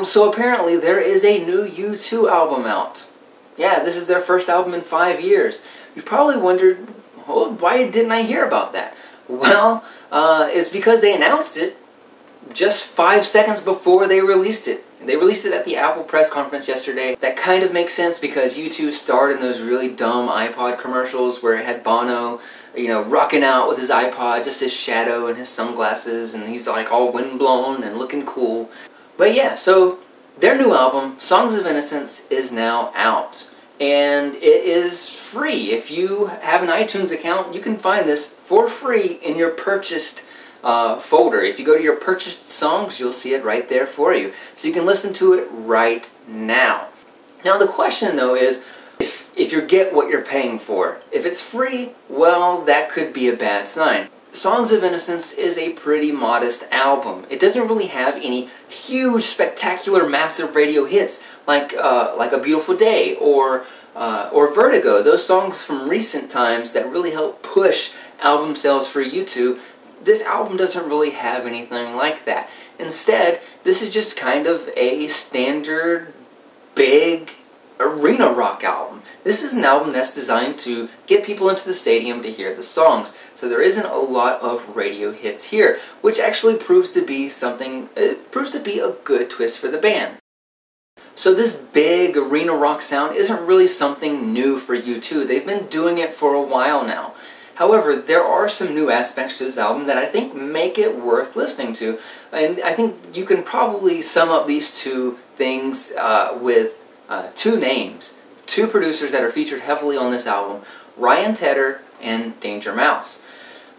So apparently there is a new U2 album out. Yeah, this is their first album in 5 years. You've probably wondered, oh, why didn't I hear about that? Well, it's because they announced it just 5 seconds before they released it. They released it at the Apple press conference yesterday. That kind of makes sense because U2 starred in those really dumb iPod commercials where it had Bono, rocking out with his iPod, just his shadow and his sunglasses, and he's like all windblown and looking cool. But yeah, so their new album, Songs of Innocence, is now out. And it is free. If you have an iTunes account, you can find this for free in your purchased folder. If you go to your purchased songs, you'll see it right there for you. So you can listen to it right now. Now the question though is, if you get what you're paying for. If it's free, well, that could be a bad sign. Songs of Innocence is a pretty modest album. It doesn't really have any huge, spectacular, massive radio hits like A Beautiful Day or Vertigo. Those songs from recent times that really help push album sales for U2. This album doesn't really have anything like that. Instead, this is just kind of a standard, big arena rock album. This is an album that's designed to get people into the stadium to hear the songs. So there isn't a lot of radio hits here, which actually proves to be a good twist for the band. So this big arena rock sound isn't really something new for U2. They've been doing it for a while now. However, there are some new aspects to this album that I think make it worth listening to. And I think you can probably sum up these two things with two names. Two producers that are featured heavily on this album, Ryan Tedder and Danger Mouse.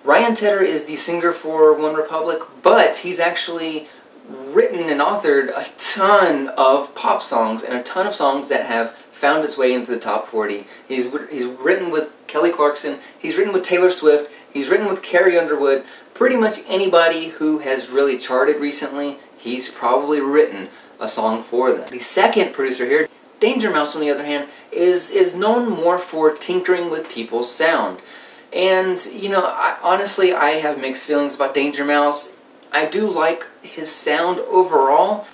Ryan Tedder is the singer for One Republic, but he's actually written and authored a ton of pop songs and a ton of songs that have found its way into the top 40. He's written with Kelly Clarkson, he's written with Taylor Swift, he's written with Carrie Underwood. Pretty much anybody who has really charted recently, he's probably written a song for them. The second producer here, Danger Mouse, on the other hand, is known more for tinkering with people's sound. And, honestly, I have mixed feelings about Danger Mouse. I do like his sound overall,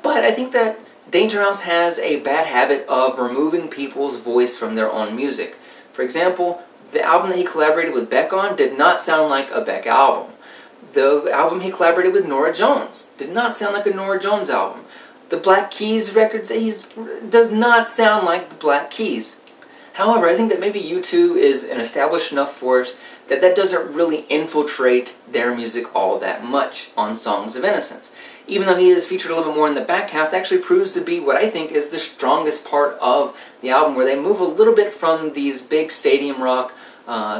but I think that Danger Mouse has a bad habit of removing people's voice from their own music. For example, the album that he collaborated with Beck on did not sound like a Beck album. The album he collaborated with Norah Jones did not sound like a Norah Jones album. The Black Keys records that does not sound like the Black Keys. However, I think that maybe U2 is an established enough force that doesn't really infiltrate their music all that much on Songs of Innocence. Even though he is featured a little bit more in the back half, that actually proves to be what I think is the strongest part of the album, where they move a little bit from these big stadium rock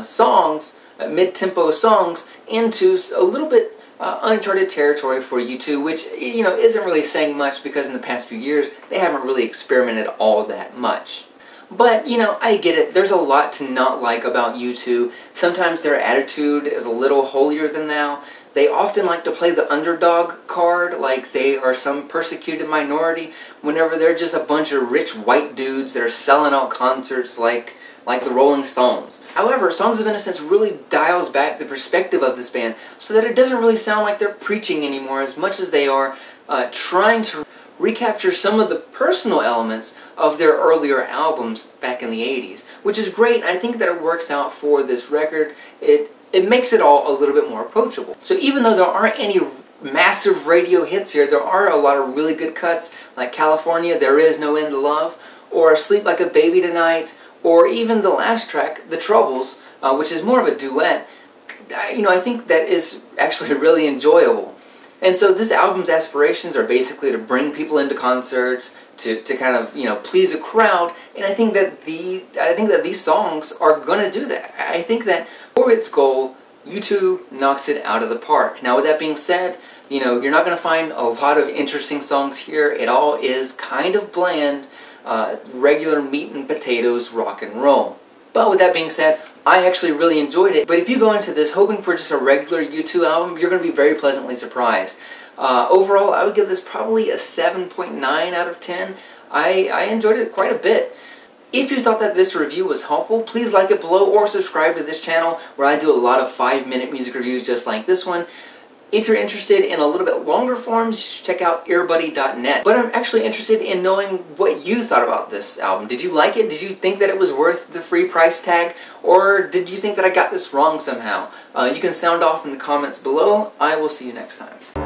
songs, mid-tempo songs, into a little bit uncharted territory for U2, which, isn't really saying much because in the past few years, they haven't really experimented all that much. But, I get it. There's a lot to not like about U2. Sometimes their attitude is a little holier than thou. They often like to play the underdog card, like they are some persecuted minority, whenever they're just a bunch of rich white dudes that are selling out concerts like the Rolling Stones. However, Songs of Innocence really dials back the perspective of this band so that it doesn't really sound like they're preaching anymore as much as they are trying to recapture some of the personal elements of their earlier albums back in the 80s, which is great. I think that it works out for this record. It makes it all a little bit more approachable. So even though there aren't any massive radio hits here, there are a lot of really good cuts, like California, There Is No End to Love, or Sleep Like a Baby Tonight, or even the last track, The Troubles, which is more of a duet. I think that is actually really enjoyable. And so this album's aspirations are basically to bring people into concerts, to kind of, please a crowd, and I think that these songs are going to do that. I think that for its goal, U2 knocks it out of the park. Now with that being said, you're not going to find a lot of interesting songs here. It all is kind of bland, regular meat and potatoes rock and roll. But with that being said, I actually really enjoyed it. But if you go into this hoping for just a regular U2 album, you're going to be very pleasantly surprised. Overall, I would give this probably a 7.9 out of 10. I enjoyed it quite a bit. If you thought that this review was helpful, please like it below or subscribe to this channel where I do a lot of 5-minute music reviews just like this one. If you're interested in a little bit longer forms, you should check out earbuddy.net. But I'm actually interested in knowing what you thought about this album. Did you like it? Did you think that it was worth the free price tag? Or did you think that I got this wrong somehow? You can sound off in the comments below. I will see you next time.